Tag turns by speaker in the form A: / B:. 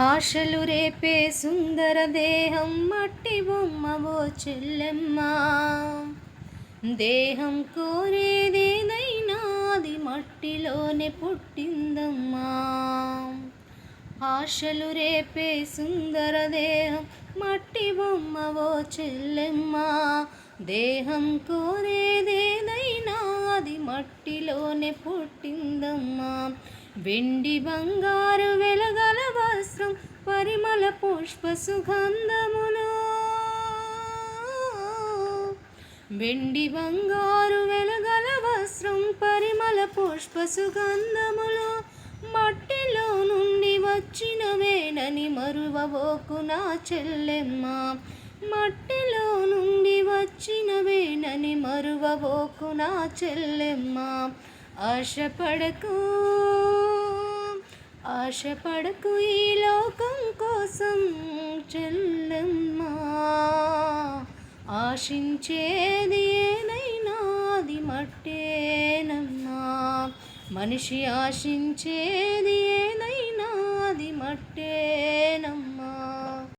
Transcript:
A: ఆశలు రేపే సుందర దేహం మట్టి బొమ్మవో చెల్లెమ్మా. దేహం కోరేదేదైనా అది మట్టిలోనే పుట్టిందమ్మా. ఆశలు రేపే సుందర దేహం మట్టి బొమ్మవో చెల్లెమ్మా. దేహం కోరేదేదైనా అది మట్టిలోనే పుట్టిందమ్మా. వెండి బంగారు వెలగల వస్త్రం పరిమళ పుష్ప సుగంధములు. వెండి బంగారు వెలగల వస్త్రం పరిమళ పుష్ప సుగంధములు మట్టిలో నుండి వచ్చినవేనని మరువబోకు నా చెల్లెమ్మ. మట్టిలో నుండి వచ్చినవేనని మరువబోకు నా చెల్లెమ్మ. ఆశపడకు ఈ లోకం కోసం చెల్లెమ్మా. ఆశించేది ఏదైనా అది మట్టేనమ్మా. మనిషి ఆశించేది ఏదైనా అది మట్టేనమ్మా.